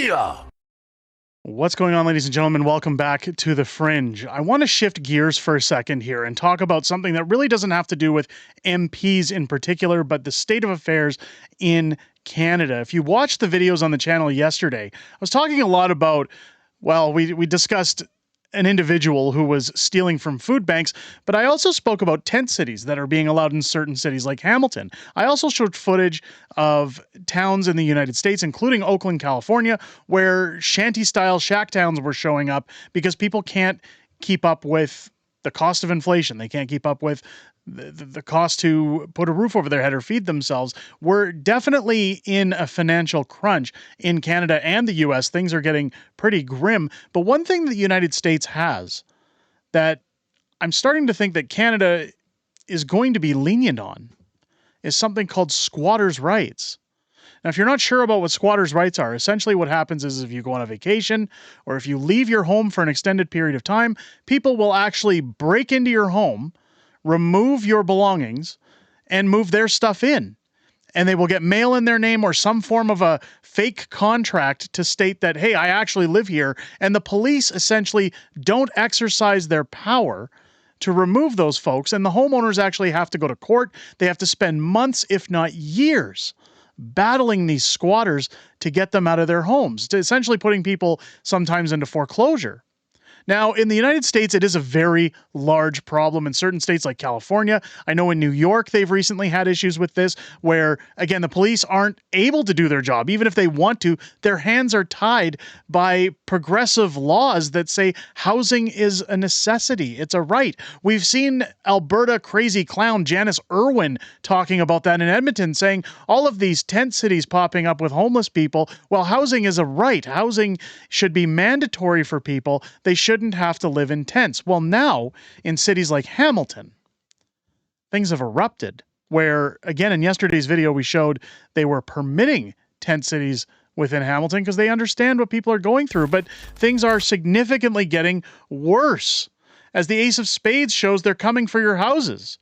Booyah! What's going on, ladies and gentlemen? Welcome back to The Fringe. I want to shift gears for a second here and talk about something that really doesn't have to do with MPs in particular, but the state of affairs in Canada. If you watched the videos on the channel yesterday, I was talking a lot about, well, we discussed an individual who was stealing from food banks, but I also spoke about tent cities that are being allowed in certain cities like Hamilton. I also showed footage of towns in the United States, including Oakland, California, where shanty-style shack towns were showing up because people can't keep up with the cost of inflation. They can't keep up with the cost to put a roof over their head or feed themselves. We're definitely in a financial crunch in Canada and the US. Things are getting pretty grim. But one thing that the United States has that I'm starting to think that Canada is going to be lenient on is something called squatters' rights. Now, if you're not sure about what squatters' rights are, essentially what happens is if you go on a vacation or if you leave your home for an extended period of time, people will actually break into your home, remove your belongings, and move their stuff in. And they will get mail in their name or some form of a fake contract to state that, hey, I actually live here. And the police essentially don't exercise their power to remove those folks. And the homeowners actually have to go to court. They have to spend months, if not years, battling these squatters to get them out of their homes, to essentially putting people sometimes into foreclosure. Now, in the United States, it is a very large problem in certain states like California. I know in New York, they've recently had issues with this where, again, the police aren't able to do their job. Even if they want to, their hands are tied by progressive laws that say housing is a necessity. It's a right. We've seen Alberta crazy clown Janice Irwin talking about that in Edmonton, saying all of these tent cities popping up with homeless people. Well, housing is a right. Housing should be mandatory for people. They shouldn't have to live in tents. Well, now in cities like Hamilton, things have erupted where, again, in yesterday's video, we showed they were permitting tent cities within Hamilton because they understand what people are going through, but things are significantly getting worse. As the Ace of Spades shows, they're coming for your houses.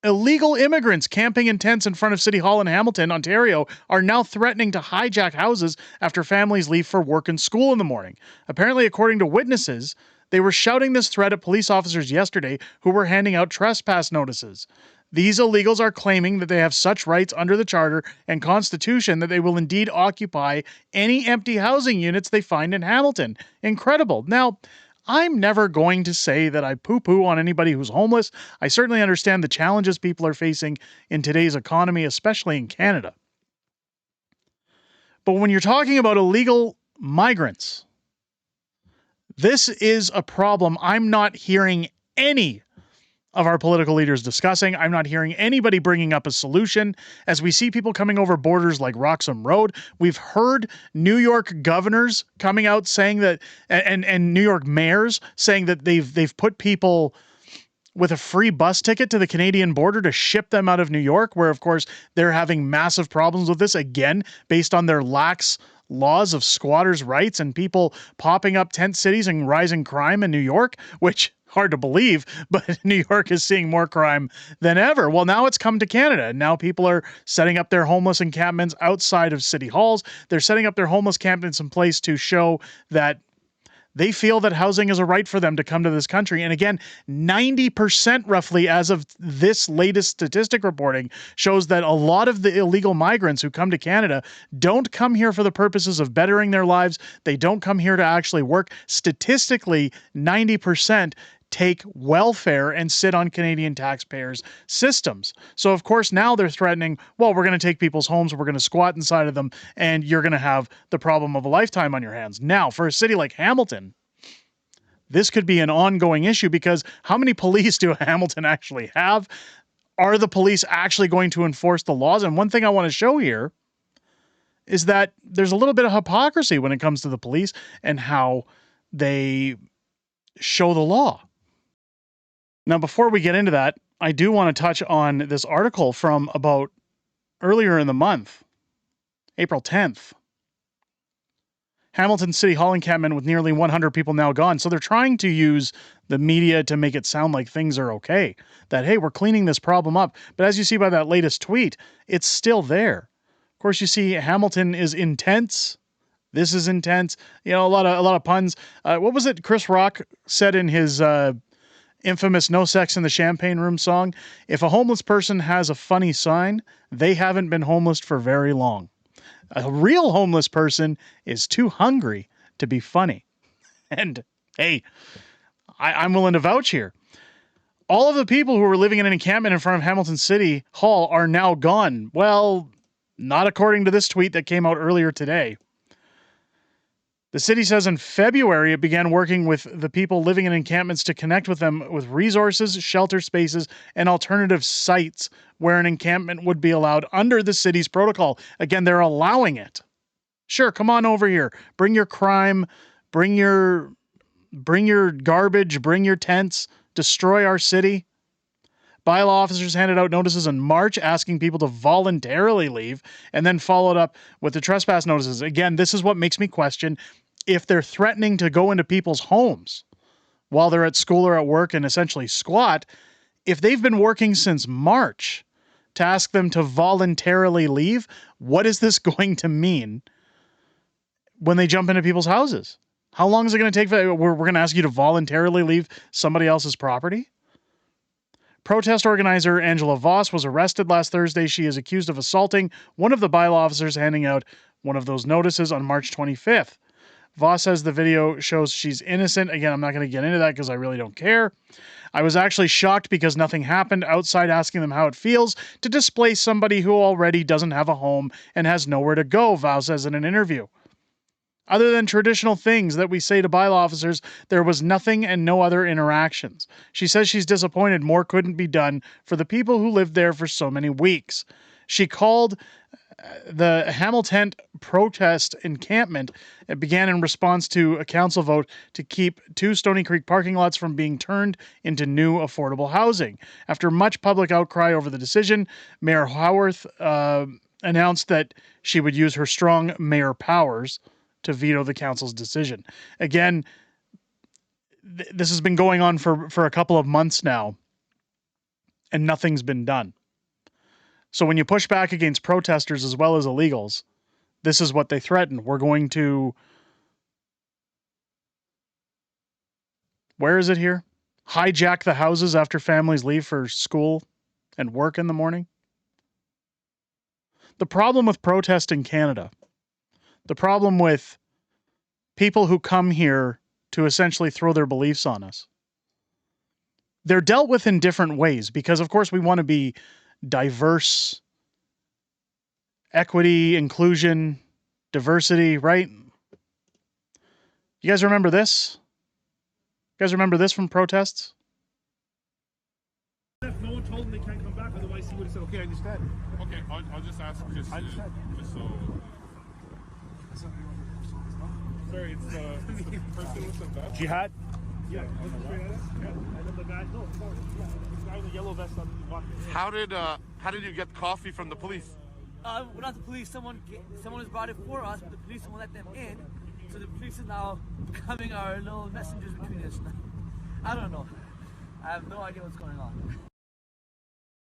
Illegal immigrants camping in tents in front of City Hall in Hamilton, Ontario, are now threatening to hijack houses after families leave for work and school in the morning. Apparently, according to witnesses, they were shouting this threat at police officers yesterday who were handing out trespass notices. These illegals are claiming that they have such rights under the Charter and Constitution that they will indeed occupy any empty housing units they find in Hamilton. Incredible. Now, I'm never going to say that I poo-poo on anybody who's homeless. I certainly understand the challenges people are facing in today's economy, especially in Canada. But when you're talking about illegal migrants, this is a problem I'm not hearing any of our political leaders discussing. I'm not hearing anybody bringing up a solution. As we see people coming over borders like Roxham Road, we've heard New York governors coming out saying that, and New York mayors saying that they've put people with a free bus ticket to the Canadian border to ship them out of New York, where of course they're having massive problems with this, again, based on their lax laws of squatters' rights and people popping up tent cities and rising crime in New York, which hard to believe, but New York is seeing more crime than ever. Well, now it's come to Canada. Now people are setting up their homeless encampments outside of city halls. They're setting up their homeless encampments in place to show that they feel that housing is a right for them to come to this country. And again, 90% roughly as of this latest statistic reporting shows that a lot of the illegal migrants who come to Canada don't come here for the purposes of bettering their lives. They don't come here to actually work. Statistically, 90% take welfare and sit on Canadian taxpayers' systems. So, of course, now they're threatening, well, we're going to take people's homes, we're going to squat inside of them, and you're going to have the problem of a lifetime on your hands. Now, for a city like Hamilton, this could be an ongoing issue because how many police do Hamilton actually have? Are the police actually going to enforce the laws? And one thing I want to show here is that there's a little bit of hypocrisy when it comes to the police and how they show the law. Now, before we get into that, I do want to touch on this article from about earlier in the month, April 10th. Hamilton City Hall encampment with nearly 100 people now gone. So they're trying to use the media to make it sound like things are okay. That, hey, we're cleaning this problem up. But as you see by that latest tweet, it's still there. Of course, you see Hamilton is intense. This is intense. You know, a lot of puns. What was it Chris Rock said in his infamous "No Sex in the Champagne Room" song? If a homeless person has a funny sign, they haven't been homeless for very long. A real homeless person is too hungry to be funny. And hey, I'm willing to vouch here. All of the people who were living in an encampment in front of Hamilton City Hall are now gone. Well, not according to this tweet that came out earlier today. The city says in February it began working with the people living in encampments to connect with them with resources, shelter spaces, and alternative sites where an encampment would be allowed under the city's protocol. Again, they're allowing it. Sure, come on over here. Bring your crime, bring your garbage, bring your tents, destroy our city. Bylaw officers handed out notices in March asking people to voluntarily leave and then followed up with the trespass notices. Again, this is what makes me question if they're threatening to go into people's homes while they're at school or at work and essentially squat. If they've been working since March to ask them to voluntarily leave, what is this going to mean when they jump into people's houses? How long is it going to take? We're going to ask you to voluntarily leave somebody else's property? Protest organizer Angela Voss was arrested last Thursday. She is accused of assaulting one of the bylaw officers handing out one of those notices on March 25th. Voss says the video shows she's innocent. Again, I'm not going to get into that because I really don't care. I was actually shocked because nothing happened outside asking them how it feels to displace somebody who already doesn't have a home and has nowhere to go, Voss says in an interview. Other than traditional things that we say to bylaw officers, there was nothing and no other interactions. She says she's disappointed more couldn't be done for the people who lived there for so many weeks. She called the Hamilton protest encampment. It began in response to a council vote to keep 2 Stony Creek parking lots from being turned into new affordable housing. After much public outcry over the decision, Mayor Howarth announced that she would use her strong mayor powers to veto the council's decision. Again, this has been going on for a couple of months now, and nothing's been done. So when you push back against protesters as well as illegals, this is what they threaten. We're going to, where is it here? Hijack the houses after families leave for school and work in the morning. The problem with protest in Canada, the problem with people who come here to essentially throw their beliefs on us, they're dealt with in different ways because, of course, we want to be diverse, equity, inclusion, diversity, right? You guys remember this? You guys remember this from protests? If no one told him they can't come back, otherwise he would have said, okay, I understand. Okay, I'll just ask just so... Sorry, it's the person with the vest? Jihad? Yeah, I was straight at it. Yeah. And then the guy, no, sorry, yeah, this guy with a yellow vest on walking in. How did you get coffee from the police? We're not the police. Someone has brought it for us, but the police won't let them in. So the police is now becoming our little messengers between us. I don't know. I have no idea what's going on.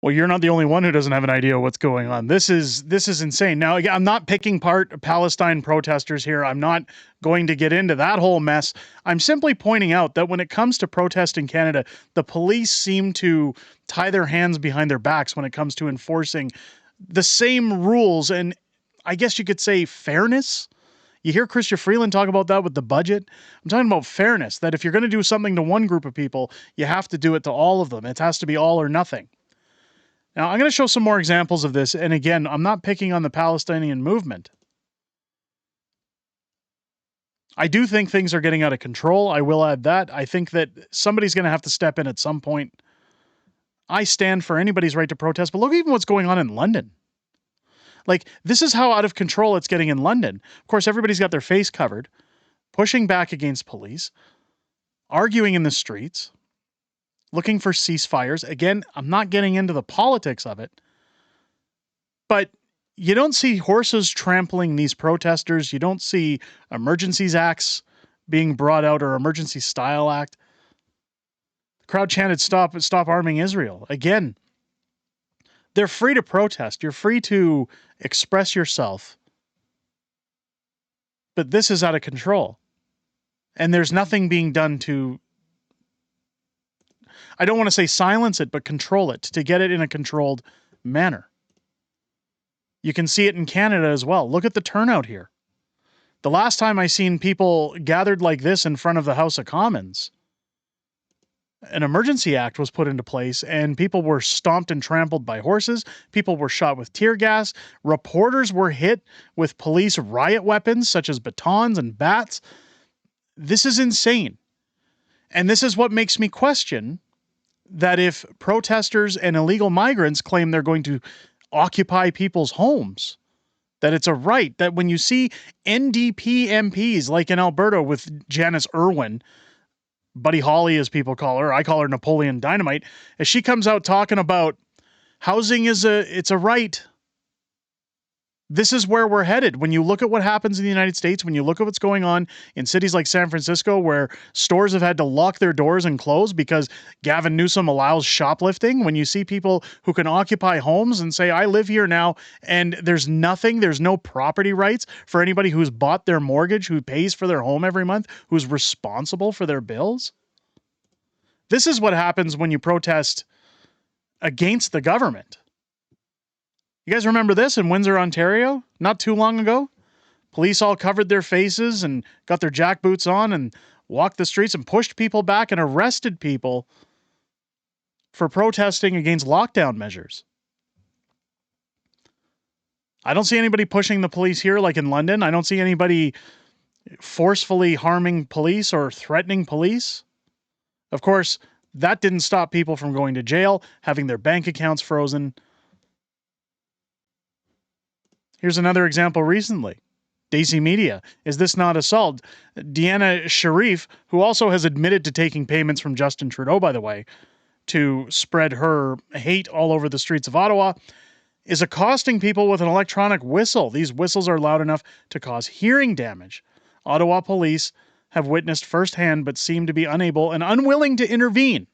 Well, you're not the only one who doesn't have an idea what's going on. This is insane. Now, again, I'm not picking part Palestine protesters here. I'm not going to get into that whole mess. I'm simply pointing out that when it comes to protest in Canada, the police seem to tie their hands behind their backs when it comes to enforcing the same rules and, I guess you could say, fairness. You hear Crystia Freeland talk about that with the budget. I'm talking about fairness, that if you're going to do something to one group of people, you have to do it to all of them. It has to be all or nothing. Now, I'm going to show some more examples of this. And again, I'm not picking on the Palestinian movement. I do think things are getting out of control. I will add that. I think that somebody's going to have to step in at some point. I stand for anybody's right to protest, but look even what's going on in London. Like, this is how out of control it's getting in London. Of course, everybody's got their face covered, pushing back against police, arguing in the streets, looking for ceasefires. Again, I'm not getting into the politics of it, but you don't see horses trampling these protesters. You don't see emergencies acts being brought out or emergency style act. The crowd chanted, stop arming Israel. Again, they're free to protest. You're free to express yourself. But this is out of control. And there's nothing being done to, I don't want to say silence it, but control it, to get it in a controlled manner. You can see it in Canada as well. Look at the turnout here. The last time I seen people gathered like this in front of the House of Commons, an emergency act was put into place and people were stomped and trampled by horses. People were shot with tear gas. Reporters were hit with police riot weapons such as batons and bats. This is insane. And this is what makes me question that if protesters and illegal migrants claim they're going to occupy people's homes, that it's a right, that when you see NDP MPs like in Alberta with Janice Irwin, Buddy Holly as people call her, I call her Napoleon Dynamite, as she comes out talking about housing it's a right. This is where we're headed. When you look at what happens in the United States, when you look at what's going on in cities like San Francisco, where stores have had to lock their doors and close because Gavin Newsom allows shoplifting, when you see people who can occupy homes and say, I live here now, and there's no property rights for anybody who's bought their mortgage, who pays for their home every month, who's responsible for their bills. This is what happens when you protest against the government. You guys remember this in Windsor, Ontario? Not too long ago? Police all covered their faces and got their jackboots on and walked the streets and pushed people back and arrested people for protesting against lockdown measures. I don't see anybody pushing the police here like in London. I don't see anybody forcefully harming police or threatening police. Of course, that didn't stop people from going to jail, having their bank accounts frozen. Here's another example recently. Daisy Media. Is this not assault? Deanna Sharif, who also has admitted to taking payments from Justin Trudeau, by the way, to spread her hate all over the streets of Ottawa, is accosting people with an electronic whistle. These whistles are loud enough to cause hearing damage. Ottawa police have witnessed firsthand but seem to be unable and unwilling to intervene.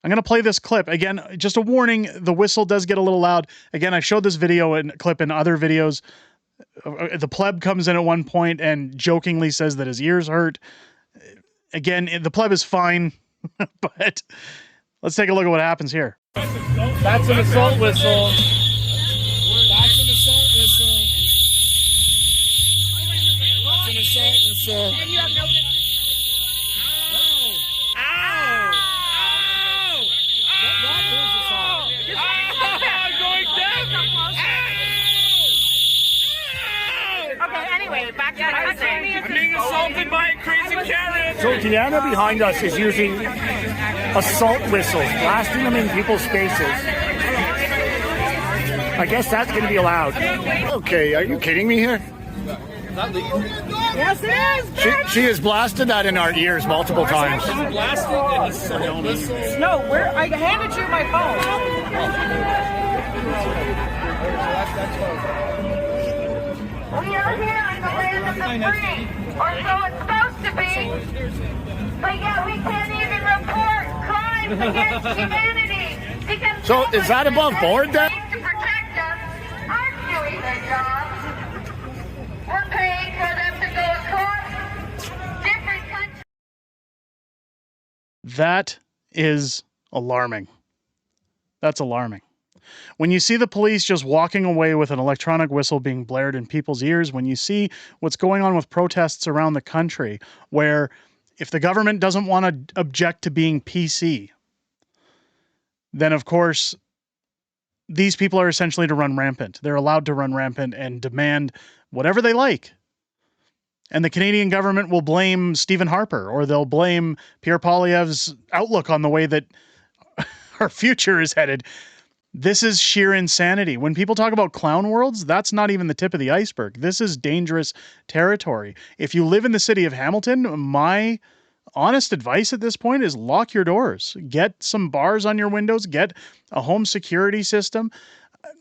I'm going to play this clip. Again, just a warning, the whistle does get a little loud. Again, I showed this video and clip in other videos. The pleb comes in at one point and jokingly says that his ears hurt. Again, the pleb is fine, but let's take a look at what happens here. That's an assault whistle. That's an assault whistle. That's an assault whistle. And you have no business. Okay, anyway, back to what I was saying. I'm being assaulted by a crazy Karen. So Deanna behind us is using assault whistles, blasting them in people's faces. I guess that's going to be allowed. Okay, are you kidding me here? Yes, it is. She has blasted that in our ears multiple times. No, I handed you my phone. We are here in the land of the free, or so it's supposed to be. But yet we can't even report crimes against humanity because So is that above board then? to protect us aren't doing their jobs. We're paying for them to go across different countries. That is alarming. That's alarming. When you see the police just walking away with an electronic whistle being blared in people's ears, when you see what's going on with protests around the country, where if the government doesn't want to object to being PC, then of course these people are essentially to run rampant. They're allowed to run rampant and demand whatever they like. And the Canadian government will blame Stephen Harper, or they'll blame Pierre Poilievre's outlook on the way that our future is headed. This is sheer insanity. When people talk about clown worlds, that's not even the tip of the iceberg. This is dangerous territory. If you live in the city of Hamilton, my honest advice at this point is lock your doors. Get some bars on your windows. Get a home security system.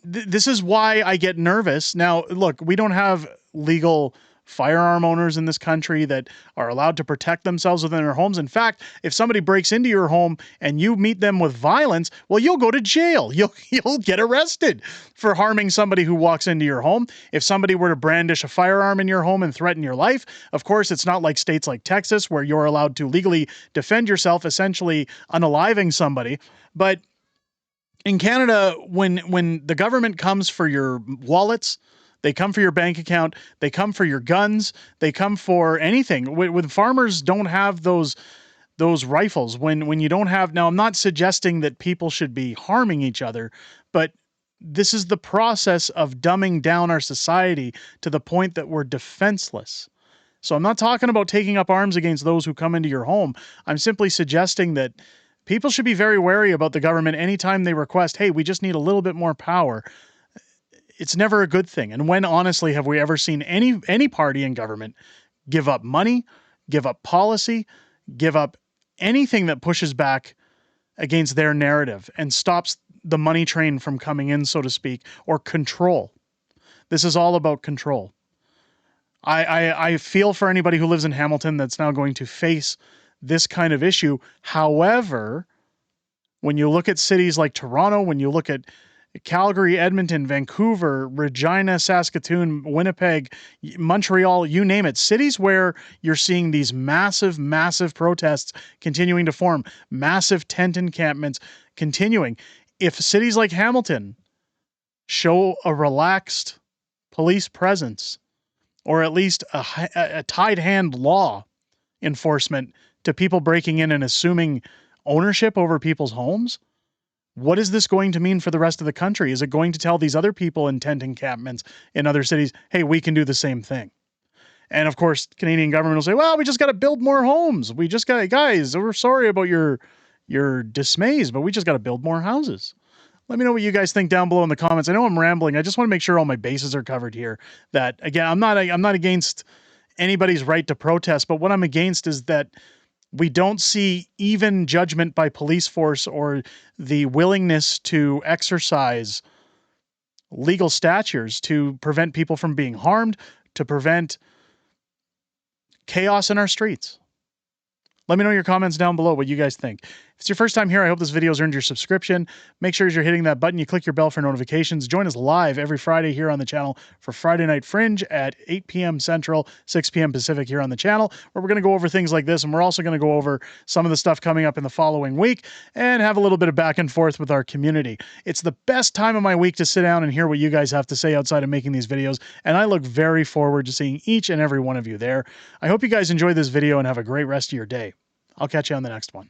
This is why I get nervous. Now, look, we don't have legal firearm owners in this country that are allowed to protect themselves within their homes. In fact, if somebody breaks into your home and you meet them with violence, well, you'll go to jail. You'll get arrested for harming somebody who walks into your home. If somebody were to brandish a firearm in your home and threaten your life, of course, it's not like states like Texas where you're allowed to legally defend yourself, essentially unaliving somebody. But in Canada, when the government comes for your wallets, they come for your bank account, they come for your guns, they come for anything. When farmers don't have those rifles, when you don't have... Now, I'm not suggesting that people should be harming each other, but this is the process of dumbing down our society to the point that we're defenseless. So I'm not talking about taking up arms against those who come into your home. I'm simply suggesting that people should be very wary about the government anytime they request, hey, we just need a little bit more power. It's never a good thing. And when, honestly, have we ever seen any party in government give up money, give up policy, give up anything that pushes back against their narrative and stops the money train from coming in, so to speak, or control? This is all about control. I feel for anybody who lives in Hamilton that's now going to face this kind of issue. However, when you look at cities like Toronto, when you look at Calgary, Edmonton, Vancouver, Regina, Saskatoon, Winnipeg, Montreal, you name it, cities where you're seeing these massive, massive protests continuing to form, massive tent encampments continuing. If cities like Hamilton show a relaxed police presence, or at least a tied hand law enforcement to people breaking in and assuming ownership over people's homes, what is this going to mean for the rest of the country? Is it going to tell these other people in tent encampments in other cities, hey, we can do the same thing? And of course, Canadian government will say, well, we just got to build more homes. We just got, guys, we're sorry about your dismays, but we just got to build more houses. Let me know what you guys think down below in the comments. I know I'm rambling. I just want to make sure all my bases are covered here. That, again, I'm not against anybody's right to protest, but what I'm against is that we don't see even judgment by police force or the willingness to exercise legal statutes to prevent people from being harmed, to prevent chaos in our streets. Let me know your comments down below what you guys think. If it's your first time here, I hope this video has earned your subscription. Make sure as you're hitting that button, you click your bell for notifications. Join us live every Friday here on the channel for Friday Night Fringe at 8 p.m. Central, 6 p.m. Pacific here on the channel, where we're going to go over things like this, and we're also going to go over some of the stuff coming up in the following week and have a little bit of back and forth with our community. It's the best time of my week to sit down and hear what you guys have to say outside of making these videos, and I look very forward to seeing each and every one of you there. I hope you guys enjoyed this video and have a great rest of your day. I'll catch you on the next one.